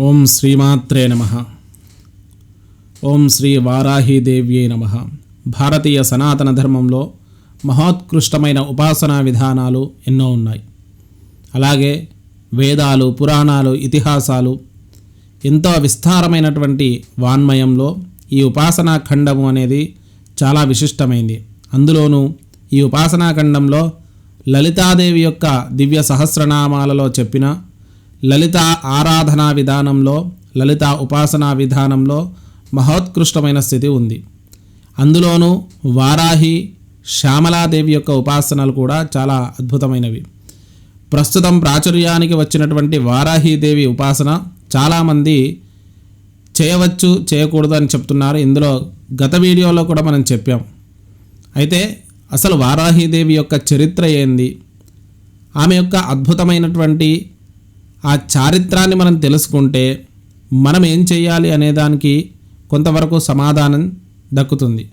ఓం శ్రీమాత్రే నమః. ఓం శ్రీ వారాహీదేవ్యే నమః. భారతీయ సనాతన ధర్మంలో మహోత్కృష్టమైన ఉపాసనా విధానాలు ఎన్నో ఉన్నాయి. అలాగే వేదాలు, పురాణాలు, ఇతిహాసాలు ఎంతో విస్తారమైనటువంటి వాన్మయంలో ఈ ఉపాసనా ఖండము అనేది చాలా విశిష్టమైంది. అందులోనూ ఈ ఉపాసనా ఖండంలో లలితాదేవి యొక్క దివ్య సహస్రనామాలలో చెప్పిన లలిత ఆరాధనా విధానంలో, లలిత ఉపాసనా విధానంలో మహోత్కృష్టమైన స్థితి ఉంది. అందులోనూ వారాహి, శ్యామలాదేవి యొక్క ఉపాసనలు కూడా చాలా అద్భుతమైనవి. ప్రస్తుతం ప్రాచుర్యానికి వచ్చినటువంటి వారాహీదేవి ఉపాసన చాలామంది చేయవచ్చు, చేయకూడదు అని చెప్తున్నారు. ఇందులో గత వీడియోలో కూడా మనం చెప్పాం. అయితే అసలు వారాహీదేవి యొక్క చరిత్ర ఏంది, ఆమె యొక్క అద్భుతమైనటువంటి ఆ చారిత్రాన్ని మనం తెలుసుకుంటే మనం ఏం చేయాలి అనేదానికి కొంతవరకు సమాధానం దక్కుతుంది.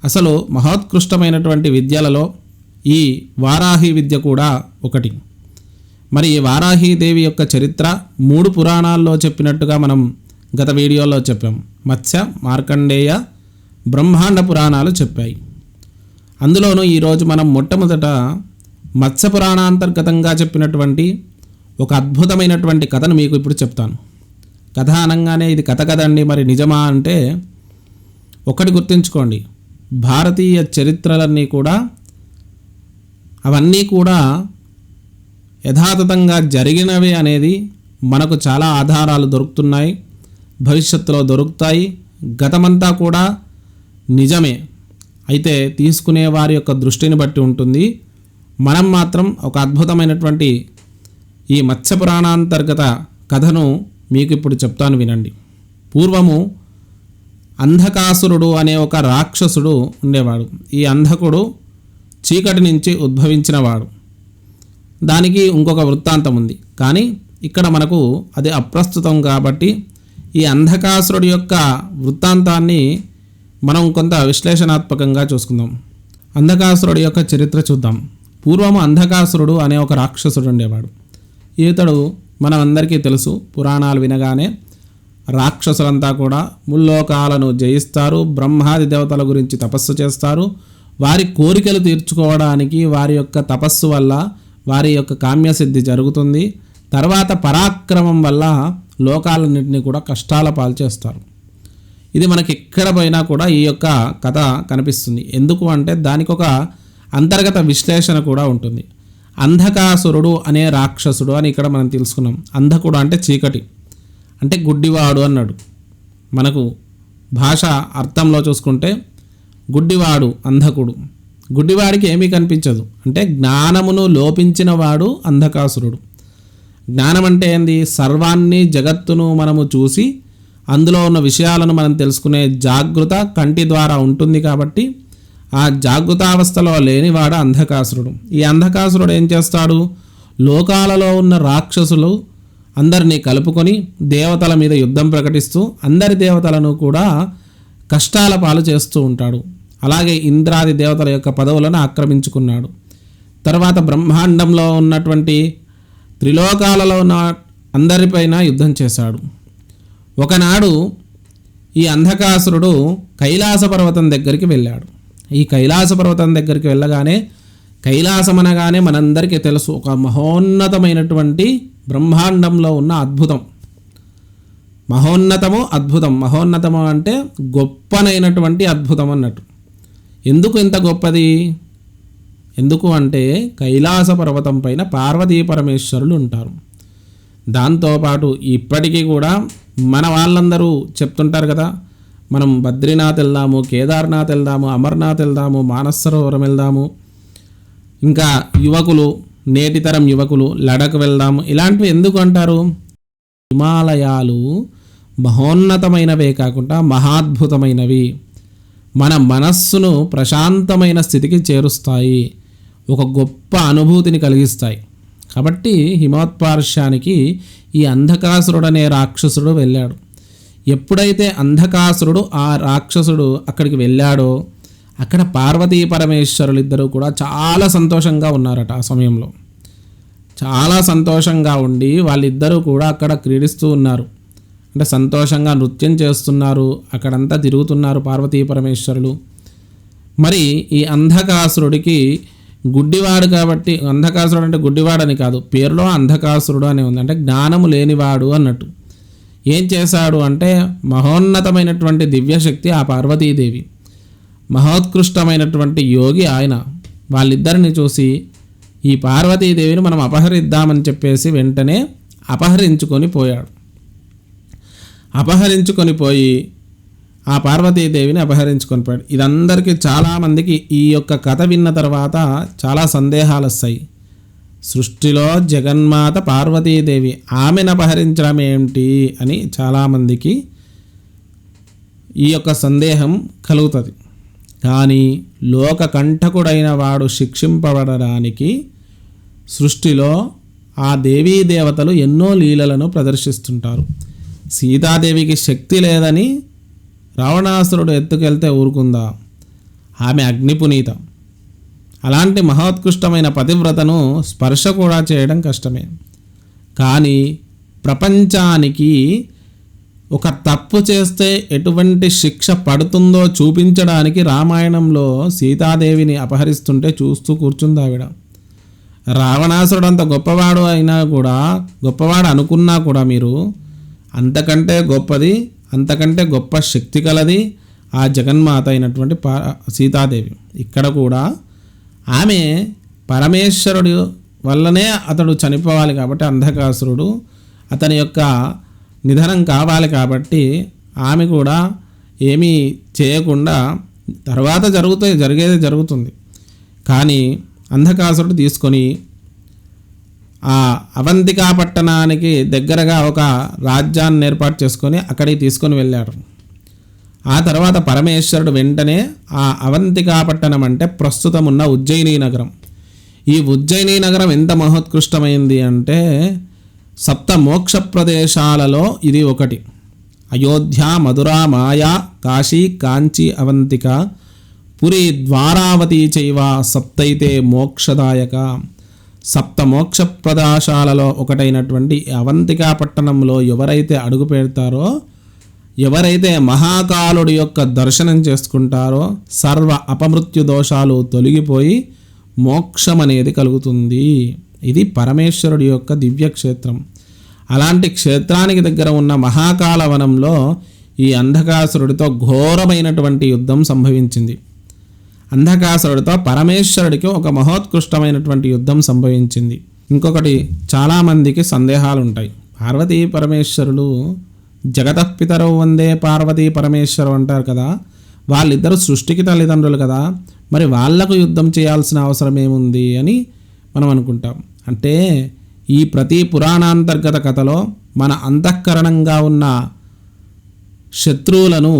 అసలు మహోత్కృష్టమైనటువంటి విద్యలలో ఈ వారాహి విద్య కూడా ఒకటి. మరి ఈ వారాహీదేవి యొక్క చరిత్ర 3 పురాణాల్లో చెప్పినట్టుగా మనం గత వీడియోలో చెప్పాం. మత్స్య, మార్కండేయ, బ్రహ్మాండ పురాణాలు చెప్పాయి. అందులోనూ ఈరోజు మనం మొట్టమొదట మత్స్య పురాణాంతర్గతంగా చెప్పినటువంటి ఒక అద్భుతమైనటువంటి కథను మీకు ఇప్పుడు చెప్తాను. కథ అనగానే ఇది కథ కదండి, మరి నిజమా అంటే ఒకటి గుర్తుంచుకోండి, భారతీయ చరిత్రలన్నీ కూడా అవన్నీ కూడా యథాతథంగా జరిగినవి అనేది మనకు చాలా ఆధారాలు దొరుకుతున్నాయి, భవిష్యత్తులో దొరుకుతాయి. గతమంతా కూడా నిజమే, అయితే తీసుకునే వారి యొక్క దృష్టిని బట్టి ఉంటుంది. మనం మాత్రం ఒక అద్భుతమైనటువంటి ఈ మత్స్య పురాణాంతర్గత కథను మీకు ఇప్పుడు చెప్తాను, వినండి. పూర్వము అంధకాసురుడు అనే ఒక రాక్షసుడు ఉండేవాడు. ఈ అంధకుడు చీకటి నుంచి ఉద్భవించినవాడు. దానికి ఇంకొక వృత్తాంతం ఉంది, కానీ ఇక్కడ మనకు అది అప్రస్తుతం కాబట్టి ఈ అంధకాసురుడి యొక్క వృత్తాంతాన్ని మనం కొంత విశ్లేషణాత్మకంగా చూసుకుందాం. అంధకాసురుడి యొక్క చరిత్ర చూద్దాం. పూర్వము అంధకాసురుడు అనే ఒక రాక్షసుడు ఉండేవాడు. ఇతడు మనం అందరికీ తెలుసు, పురాణాలు వినగానే రాక్షసులంతా కూడా ముల్లోకాలను జయిస్తారు, బ్రహ్మాది దేవతల గురించి తపస్సు చేస్తారు. వారి కోరికలు తీర్చుకోవడానికి వారి యొక్క తపస్సు వల్ల వారి యొక్క కామ్యసిద్ధి జరుగుతుంది. తర్వాత పరాక్రమం వల్ల లోకాలన్నింటినీ కూడా కష్టాల పాలు చేస్తారు. ఇది మనకి ఎక్కడ పోయినా కూడా ఈ యొక్క కథ కనిపిస్తుంది. ఎందుకు అంటే దానికి ఒక అంతర్గత విశ్లేషణ కూడా ఉంటుంది. అంధకాసురుడు అనే రాక్షసుడు అని ఇక్కడ మనం తెలుసుకున్నాం. అంధకుడు అంటే చీకటి, అంటే గుడ్డివాడు అన్నాడు. మనకు భాష అర్థంలో చూసుకుంటే గుడ్డివాడు, అంధకుడు. గుడ్డివాడికి ఏమీ కనిపించదు, అంటే జ్ఞానమును లోపించిన వాడు అంధకాసురుడు. జ్ఞానం అంటే ఏంది? సర్వాన్ని, జగత్తును మనము చూసి అందులో ఉన్న విషయాలను మనం తెలుసుకునే జాగృత కంటి ద్వారా ఉంటుంది. కాబట్టి ఆ జాగృతావస్థలో లేనివాడు అంధకాసురుడు. ఈ అంధకాసురుడు ఏం చేస్తాడు? లోకాలలో ఉన్న రాక్షసులు అందరినీ కలుపుకొని దేవతల మీద యుద్ధం ప్రకటిస్తూ అందరి దేవతలను కూడా కష్టాల పాలు చేస్తూ ఉంటాడు. అలాగే ఇంద్రాది దేవతల యొక్క పదవులను ఆక్రమించుకున్నాడు. తర్వాత బ్రహ్మాండంలో ఉన్నటువంటి త్రిలోకాలలో ఉన్న అందరిపైన యుద్ధం చేశాడు. ఒకనాడు ఈ అంధకాసురుడు కైలాస పర్వతం దగ్గరికి వెళ్ళాడు. ఈ కైలాస పర్వతం దగ్గరికి వెళ్ళగానే, కైలాసం అనగానే మనందరికీ తెలుసు, ఒక మహోన్నతమైనటువంటి బ్రహ్మాండంలో ఉన్న అద్భుతం. మహోన్నతము, అద్భుతం. మహోన్నతము అంటే గొప్పనైనటువంటి అద్భుతం అన్నట్టు. ఎందుకు ఇంత గొప్పది? ఎందుకు అంటే కైలాస పర్వతం పైన పార్వతీ పరమేశ్వరులు ఉంటారు. దాంతోపాటు ఇప్పటికీ కూడా మన వాళ్ళందరూ చెప్తుంటారు కదా, మనం బద్రీనాథ్ వెళ్దాము, కేదార్నాథ్ వెళ్దాము, అమర్నాథ్ వెళ్దాము, మానస సరోవరం వెళ్దాము, ఇంకా యువకులు, నేటి తరం యువకులు లడఖ్ వెళ్దాము, ఇలాంటివి ఎందుకు అంటారు? హిమాలయాలు మహోన్నతమైనవే కాకుండా మహాద్భుతమైనవి. మన మనస్సును ప్రశాంతమైన స్థితికి చేరుస్తాయి, ఒక గొప్ప అనుభూతిని కలిగిస్తాయి. కాబట్టి హిమోత్పార్శ్యానికి ఈ అంధకాసురుడు అనే రాక్షసుడు వెళ్ళాడు. ఎప్పుడైతే అంధకాసురుడు, ఆ రాక్షసుడు అక్కడికి వెళ్ళాడో అక్కడ పార్వతీ పరమేశ్వరులు ఇద్దరూ కూడా చాలా సంతోషంగా ఉన్నారట. ఆ సమయంలో చాలా సంతోషంగా ఉండి వాళ్ళిద్దరూ కూడా అక్కడ క్రీడిస్తూ ఉన్నారు. అంటే సంతోషంగా నృత్యం చేస్తున్నారు, అక్కడంతా తిరుగుతున్నారు పార్వతీ పరమేశ్వరులు. మరి ఈ అంధకాసురుడికి గుడ్డివాడు కాబట్టి, అంధకాసురుడు అంటే గుడ్డివాడని కాదు, పేరులో అంధకాసురుడు అని ఉంది, అంటే జ్ఞానము లేనివాడు అన్నట్టు. ఏం చేశాడు అంటే మహోన్నతమైనటువంటి దివ్యశక్తి ఆ పార్వతీదేవి, మహోత్కృష్టమైనటువంటి యోగి ఆయన. వాళ్ళిద్దరిని చూసి ఈ పార్వతీదేవిని మనం అపహరిద్దామని చెప్పేసి వెంటనే అపహరించుకొని పోయాడు. అపహరించుకొని పోయి ఆ పార్వతీదేవిని అపహరించుకొని పోయాడు. ఇదందరికీ చాలామందికి ఈ యొక్క కథ విన్న తర్వాత చాలా సందేహాలు వస్తాయి. సృష్టిలో జగన్మాత పార్వతీదేవి, ఆమెను అపహరించడం ఏమిటి అని చాలామందికి ఈ యొక్క సందేహం కలుగుతుంది. కానీ లోక కంటకుడైన వాడు శిక్షింపబడడానికి సృష్టిలో ఆ దేవీ దేవతలు ఎన్నో లీలలను ప్రదర్శిస్తుంటారు. సీతాదేవికి శక్తి లేదని రావణాసురుడు ఎత్తుకెళ్తే ఊరుకుందా? ఆమె అగ్నిపునీత. అలాంటి మహోత్కృష్టమైన పతివ్రతను స్పర్శ కూడా చేయడం కష్టమే. కానీ ప్రపంచానికి ఒక తప్పు చేస్తే ఎటువంటి శిక్ష పడుతుందో చూపించడానికి రామాయణంలో సీతాదేవిని అపహరిస్తుంటే చూస్తూ కూర్చుంది ఆవిడ. రావణాసురుడు అంత గొప్పవాడు అయినా కూడా, గొప్పవాడు అనుకున్నా కూడా మీరు, అంతకంటే గొప్పది, అంతకంటే గొప్ప శక్తి కలది ఆ జగన్మాత అయినటువంటి సీతాదేవి. ఇక్కడ కూడా ఆమె పరమేశ్వరుడు వల్లనే అతడు చనిపోవాలి కాబట్టి, అంధకాసురుడు అతని యొక్క నిధనం కావాలి కాబట్టి ఆమె కూడా ఏమీ చేయకుండా తర్వాత జరిగేది జరుగుతుంది. కానీ అంధకాసురుడు తీసుకొని ఆ అవంతికా పట్టణానికి దగ్గరగా ఒక రాజ్యాన్ని ఏర్పాటు చేసుకొని అక్కడికి తీసుకొని వెళ్ళాడు. ఆ తర్వాత పరమేశ్వరుడు వెంటనే ఆ అవంతికా పట్టణం అంటే ప్రస్తుతం ఉన్న ఉజ్జయిని నగరం, ఈ ఉజ్జయిని నగరం ఎంత మహోత్కృష్టమైంది అంటే సప్త మోక్ష ప్రదేశాలలో ఇది ఒకటి. అయోధ్య, మధుర, మాయా, కాశీ, కాంచి, అవంతిక, పురి, ద్వారావతి చైవ సప్తైతే మోక్షదాయక. సప్త మోక్ష ప్రదేశాలలో ఒకటైనటువంటి అవంతికా పట్టణంలో ఎవరైతే అడుగు పెడతారో, ఎవరైతే మహాకాలుడి యొక్క దర్శనం చేసుకుంటారో సర్వ అపమృత్యు దోషాలు తొలగిపోయి మోక్షం అనేది కలుగుతుంది. ఇది పరమేశ్వరుడి యొక్క దివ్యక్షేత్రం. అలాంటి క్షేత్రానికి దగ్గర ఉన్న మహాకాల వనంలో ఈ అంధకాసురుడితో ఘోరమైనటువంటి యుద్ధం సంభవించింది. అంధకాసురుడితో పరమేశ్వరుడికి ఒక మహోత్కృష్టమైనటువంటి యుద్ధం సంభవించింది. ఇంకొకటి, చాలామందికి సందేహాలు ఉంటాయి. పార్వతీ పరమేశ్వరులు జగతఃపితరౌ వందే పార్వతీ పరమేశ్వరు అంటారు కదా, వాళ్ళిద్దరూ సృష్టికి తల్లిదండ్రులు కదా, మరి వాళ్లకు యుద్ధం చేయాల్సిన అవసరం ఏముంది అని మనం అనుకుంటాం. అంటే ఈ ప్రతి పురాణాంతర్గత కథలో మన అంతఃకరణంగా ఉన్న శత్రువులను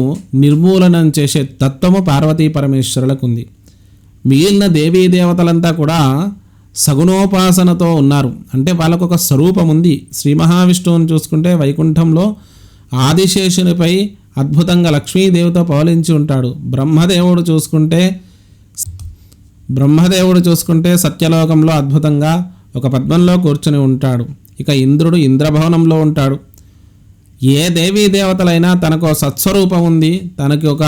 నిర్మూలనం చేసే తత్వము పార్వతీ పరమేశ్వరులకు ఉంది. మిగిలిన దేవీ దేవతలంతా కూడా సగుణోపాసనతో ఉన్నారు. అంటే వాళ్ళకు ఒక స్వరూపం ఉంది. శ్రీ మహావిష్ణువుని చూసుకుంటే వైకుంఠంలో ఆదిశేషునిపై అద్భుతంగా లక్ష్మీదేవితో పవలించి ఉంటాడు. బ్రహ్మదేవుడు చూసుకుంటే సత్యలోకంలో అద్భుతంగా ఒక పద్మంలో కూర్చుని ఉంటాడు. ఇక ఇంద్రుడు ఇంద్రభవనంలో ఉంటాడు. ఏ దేవీ దేవతలైనా తనకు సత్స్వరూపం ఉంది, తనకి ఒక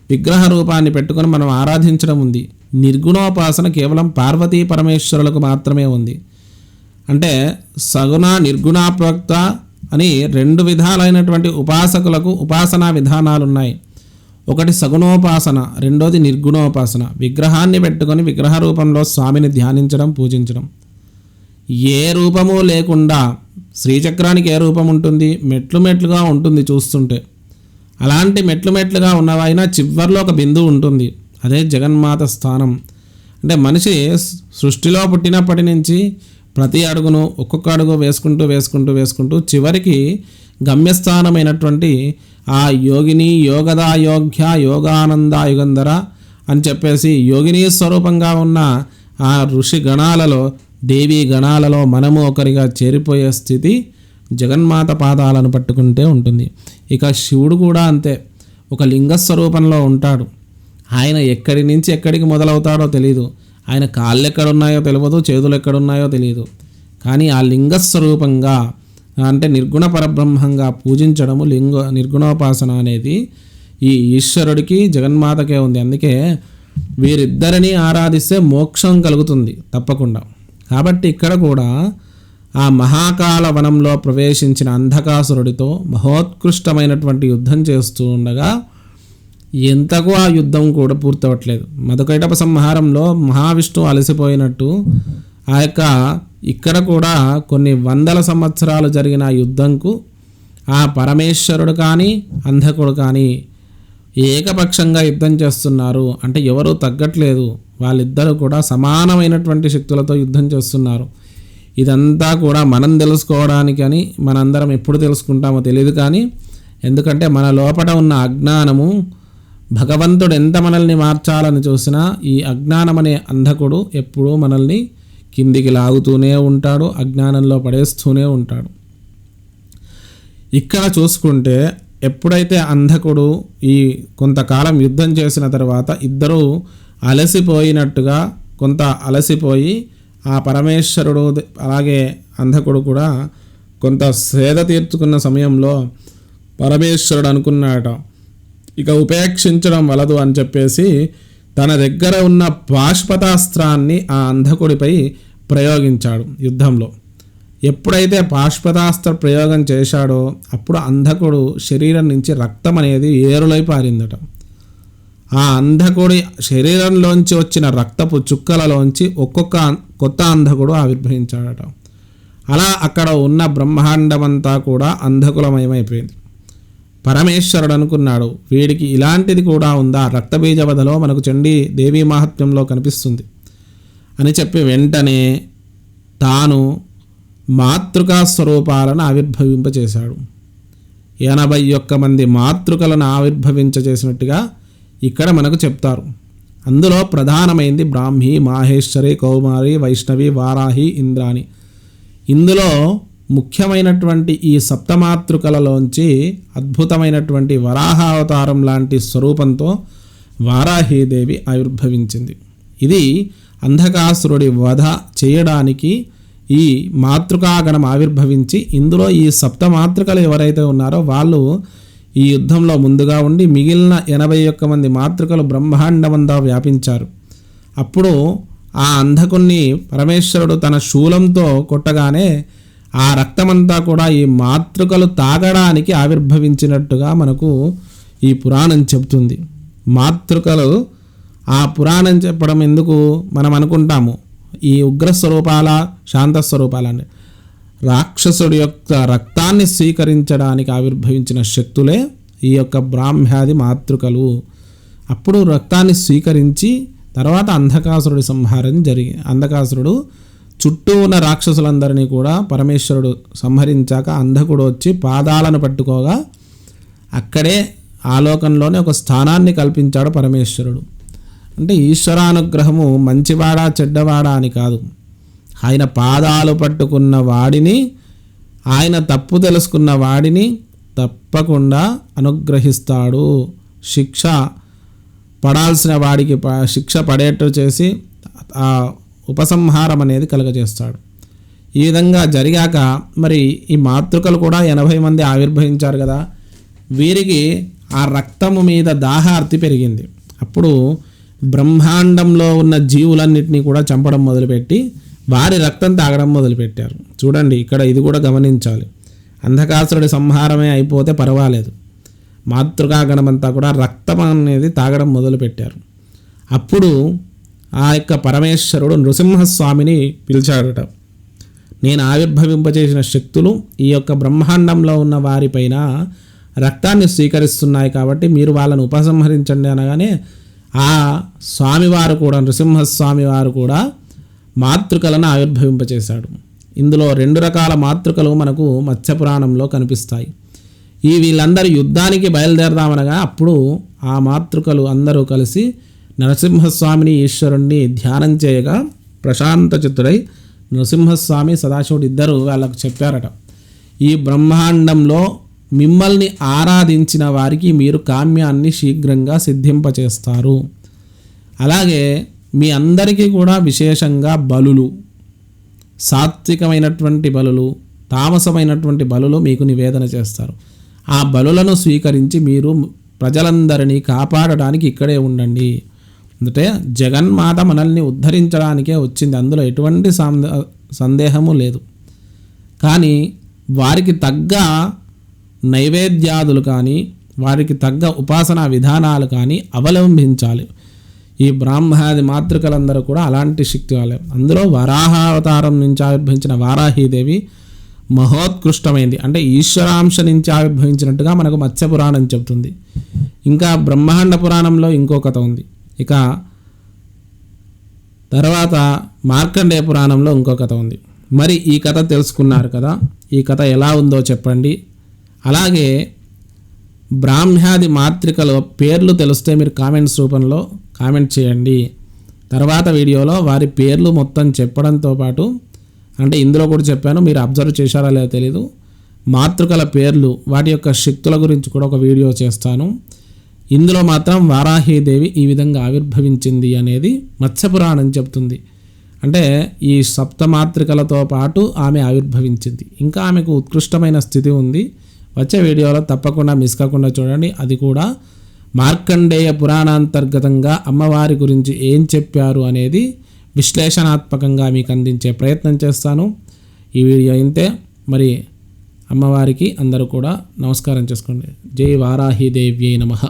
విగ్రహ రూపాన్ని పెట్టుకొని మనం ఆరాధించడం ఉంది. నిర్గుణోపాసన కేవలం పార్వతీ పరమేశ్వరులకు మాత్రమే ఉంది. అంటే సగుణ నిర్గుణాప్రోక్త అని రెండు విధాలైనటువంటి ఉపాసకులకు ఉపాసనా విధానాలు ఉన్నాయి. ఒకటి సగుణోపాసన, రెండోది నిర్గుణోపాసన. విగ్రహాన్ని పెట్టుకొని విగ్రహ రూపంలో స్వామిని ధ్యానించడం, పూజించడం. ఏ రూపము లేకుండా, శ్రీచక్రానికి ఏ రూపం ఉంటుంది? మెట్లుగా ఉంటుంది చూస్తుంటే. అలాంటి మెట్లుగా ఉన్నవైనా చివర్లో ఒక బిందువు ఉంటుంది, అదే జగన్మాత స్థానం. అంటే మనిషి సృష్టిలో పుట్టినప్పటి నుంచి ప్రతి అడుగును ఒక్కొక్క అడుగు వేసుకుంటూ చివరికి గమ్యస్థానమైనటువంటి ఆ యోగిని, యోగదా, యోగ్య, యోగానంద, యుగంధర అని చెప్పేసి యోగిని స్వరూపంగా ఉన్న ఆ ఋషి గణాలలో, దేవీ గణాలలో మనము ఒకరిగా చేరిపోయే స్థితి జగన్మాత పాదాలను పట్టుకుంటే ఉంటుంది. ఇక శివుడు కూడా అంతే, ఒక లింగస్వరూపంలో ఉంటాడు. ఆయన ఎక్కడి నుంచి ఎక్కడికి మొదలవుతాడో తెలియదు. ఆయన కాళ్ళు ఎక్కడున్నాయో తెలియదు, చేతులు ఎక్కడున్నాయో తెలియదు. కానీ ఆ లింగస్వరూపంగా అంటే నిర్గుణ పరబ్రహ్మంగా పూజించడము నిర్గుణోపాసన అనేది ఈ ఈశ్వరుడికి జగన్మాతకే ఉంది. అందుకే వీరిద్దరిని ఆరాధిస్తే మోక్షం కలుగుతుంది తప్పకుండా. కాబట్టి ఇక్కడ కూడా ఆ మహాకాల వనంలో ప్రవేశించిన అంధకాసురుడితో మహోత్కృష్టమైనటువంటి యుద్ధం చేస్తూ ఉండగా ఎంతకు ఆ యుద్ధం కూడా పూర్తవట్లేదు. మధుకైటప సంహారంలో మహావిష్ణువు అలసిపోయినట్టు ఆ యొక్క ఇక్కడ కూడా కొన్ని వందల సంవత్సరాలు జరిగిన యుద్ధంకు ఆ పరమేశ్వరుడు కానీ అంధకుడు కానీ ఏకపక్షంగా యుద్ధం చేస్తున్నారు. అంటే ఎవరూ తగ్గట్లేదు, వాళ్ళిద్దరూ కూడా సమానమైనటువంటి శక్తులతో యుద్ధం చేస్తున్నారు. ఇదంతా కూడా మనం తెలుసుకోవడానికి అని మనందరం ఎప్పుడు తెలుసుకుంటామో తెలియదు. కానీ ఎందుకంటే మన లోపల ఉన్న అజ్ఞానము, భగవంతుడు ఎంత మనల్ని మార్చాలని చూసినా ఈ అజ్ఞానం అనే అంధకుడు ఎప్పుడూ మనల్ని కిందికి లాగుతూనే ఉంటాడు, అజ్ఞానంలో పడేస్తూనే ఉంటాడు. ఇక్కడ చూసుకుంటే ఎప్పుడైతే అంధకుడు ఈ కొంతకాలం యుద్ధం చేసిన తర్వాత ఇద్దరూ అలసిపోయినట్టుగా కొంత అలసిపోయి ఆ పరమేశ్వరుడు అలాగే అంధకుడు కూడా కొంత సేద తీర్చుకున్న సమయంలో పరమేశ్వరుడు అనుకున్నాడట, ఇక ఉపేక్షించడం వలదు అని చెప్పేసి తన దగ్గర ఉన్న పాశుపతాస్త్రాన్ని ఆ అంధకుడిపై ప్రయోగించాడు యుద్ధంలో. ఎప్పుడైతే పాశుపతాస్త్ర ప్రయోగం చేశాడో అప్పుడు అంధకుడు శరీరం నుంచి రక్తం అనేది ఏరులై పారిందట. ఆ అంధకుడి శరీరంలోంచి వచ్చిన రక్తపు చుక్కలలోంచి ఒక్కొక్క కొత్త అంధకుడు ఆవిర్భవించాడట. అలా అక్కడ ఉన్న బ్రహ్మాండమంతా కూడా అంధకులమయమైపోయింది. పరమేశ్వరుడు అనుకున్నాడు, వీడికి ఇలాంటిది కూడా ఉందా, రక్తబీజవధలో మనకు చండీ దేవీ మహాత్మ్యంలో కనిపిస్తుంది అని చెప్పి వెంటనే తాను మాతృకా స్వరూపాలను ఆవిర్భవింపచేశాడు. 81 మంది మాతృకలను ఆవిర్భవించచేసినట్టుగా ఇక్కడ మనకు చెప్తారు. అందులో ప్రధానమైంది బ్రాహ్మి, మాహేశ్వరి, కౌమారి, వైష్ణవి, వారాహి, ఇంద్రాణి. ఇందులో ముఖ్యమైనటువంటి ఈ సప్తమాతృకలలోంచి అద్భుతమైనటువంటి వరాహావతారం లాంటి స్వరూపంతో వారాహీదేవి ఆవిర్భవించింది. ఇది అంధకాసురుడి వధ చేయడానికి ఈ మాతృకాగణం ఆవిర్భవించి ఇందులో ఈ సప్తమాతృకలు ఎవరైతే ఉన్నారో వాళ్ళు ఈ యుద్ధంలో ముందుగా ఉండి మిగిలిన 81 మంది మాతృకలు బ్రహ్మాండమంతా వ్యాపించారు. అప్పుడు ఆ అంధకుణ్ణి పరమేశ్వరుడు తన శూలంతో కొట్టగానే ఆ రక్తమంతా కూడా ఈ మాతృకలు తాగడానికి ఆవిర్భవించినట్టుగా మనకు ఈ పురాణం చెబుతుంది. మాతృకలు ఆ పురాణం చెప్పడం ఎందుకు మనం అనుకుంటాము, ఈ ఉగ్రస్వరూపాల శాంతస్వరూపాలని రాక్షసుడి యొక్క రక్తాన్ని స్వీకరించడానికి ఆవిర్భవించిన శక్తులే ఈ యొక్క బ్రాహ్మ్యాది మాతృకలు. అప్పుడు రక్తాన్ని స్వీకరించి తర్వాత అంధకాసురుడి సంహారం అంధకాసురుడు చుట్టూ ఉన్న రాక్షసులందరినీ కూడా పరమేశ్వరుడు సంహరించాక అంధకుడు వచ్చి పాదాలను పట్టుకోగా అక్కడే ఆలోకంలోనే ఒక స్థానాన్ని కల్పించాడు పరమేశ్వరుడు. అంటే ఈశ్వరానుగ్రహము మంచివాడా చెడ్డవాడా అని కాదు, ఆయన పాదాలు పట్టుకున్న వాడిని, ఆయన తప్పు తెలుసుకున్న వాడిని తప్పకుండా అనుగ్రహిస్తాడు. శిక్ష పడాల్సిన వాడికి శిక్ష పడేట్టు చేసి ఆ ఉపసంహారం అనేది కలుగజేస్తాడు. ఈ విధంగా జరిగాక మరి ఈ మాతృకలు కూడా 80 మంది ఆవిర్భవించారు కదా, వీరికి ఆ రక్తము మీద దాహార్తి పెరిగింది. అప్పుడు బ్రహ్మాండంలో ఉన్న జీవులన్నింటినీ కూడా చంపడం మొదలుపెట్టి వారి రక్తం తాగడం మొదలుపెట్టారు. చూడండి ఇక్కడ ఇది కూడా గమనించాలి. అంధకాసురుడి సంహారమే అయిపోతే పర్వాలేదు, మాతృకాగణమంతా కూడా రక్తం అనేది తాగడం మొదలుపెట్టారు. అప్పుడు ఆ యొక్క పరమేశ్వరుడు నృసింహస్వామిని పిలిచాడట. నేను ఆవిర్భవింపచేసిన శక్తులు ఈ యొక్క బ్రహ్మాండంలో ఉన్న వారిపైన రక్తాన్ని స్వీకరిస్తున్నాయి కాబట్టి మీరు వాళ్ళను ఉపసంహరించండి అనగానే ఆ స్వామివారు కూడా నృసింహస్వామి వారు కూడా మాతృకలను ఆవిర్భవింపచేశాడు. ఇందులో 2 రకాల మాతృకలు మనకు మత్స్యపురాణంలో కనిపిస్తాయి. వీళ్ళందరూ యుద్ధానికి బయలుదేరదామనగా అప్పుడు ఆ మాతృకలు అందరూ కలిసి నరసింహస్వామిని ఈశ్వరుణ్ణి ధ్యానం చేయగా ప్రశాంత చిత్తుడై నరసింహస్వామి సదాశివుడు ఇద్దరు వాళ్ళకు చెప్పారట, ఈ బ్రహ్మాండంలో మిమ్మల్ని ఆరాధించిన వారికి మీరు కామ్యాన్ని శీఘ్రంగా సిద్ధింపచేస్తారు. అలాగే మీ అందరికీ కూడా విశేషంగా బలులు, సాత్వికమైనటువంటి బలులు, తామసమైనటువంటి బలులు మీకు నివేదన చేస్తారు. ఆ బలులను స్వీకరించి మీరు ప్రజలందరినీ కాపాడడానికి ఇక్కడే ఉండండి. అంటే జగన్మాత మనల్ని ఉద్ధరించడానికే వచ్చింది, అందులో ఎటువంటి సందేహము లేదు. కానీ వారికి తగ్గ నైవేద్యాదులు కానీ వారికి తగ్గ ఉపాసనా విధానాలు కానీ అవలంబించాలి. ఈ బ్రాహ్మణాది మాతృకలందరూ కూడా అలాంటి శక్తి వాళ్ళే. అందులో వరాహావతారం నుంచి ఆవిర్భవించిన వారాహీదేవి మహోత్కృష్టమైంది. అంటే ఈశ్వరాంశ నుంచి ఆవిర్భవించినట్టుగా మనకు మత్స్య పురాణం చెబుతుంది. ఇంకా బ్రహ్మాండ పురాణంలో ఇంకో కథ ఉంది. ఇక తర్వాత మార్కండేయ పురాణంలో ఇంకో కథ ఉంది. మరి ఈ కథ తెలుసుకున్నారు కదా, ఈ కథ ఎలా ఉందో చెప్పండి. అలాగే బ్రాహ్మ్యాది మాతృకల పేర్లు తెలిస్తే మీరు కామెంట్స్ రూపంలో కామెంట్ చేయండి. తర్వాత వీడియోలో వారి పేర్లు మొత్తం చెప్పడంతో పాటు, అంటే ఇందులో కూడా చెప్పాను, మీరు అబ్జర్వ్ చేశారా లేదో తెలీదు, మాతృకల పేర్లు వాటి యొక్క శక్తుల గురించి కూడా ఒక వీడియో చేస్తాను. ఇందులో మాత్రం వారాహీదేవి ఈ విధంగా ఆవిర్భవించింది అనేది మత్స్యపురాణం చెప్తుంది. అంటే ఈ సప్తమాతృకలతో పాటు ఆమె ఆవిర్భవించింది. ఇంకా ఆమెకు ఉత్కృష్టమైన స్థితి ఉంది. వచ్చే వీడియోలో తప్పకుండా మిస్ కాకుండా చూడండి. అది కూడా మార్కండేయ పురాణాంతర్గతంగా అమ్మవారి గురించి ఏం చెప్పారు అనేది విశ్లేషణాత్మకంగా మీకు అందించే ప్రయత్నం చేస్తాను. ఈ వీడియో ఇంతే. మరి అమ్మవారికి అందరూ కూడా నమస్కారం చేసుకోండి. జై వారాహీదేవ్యై నమః.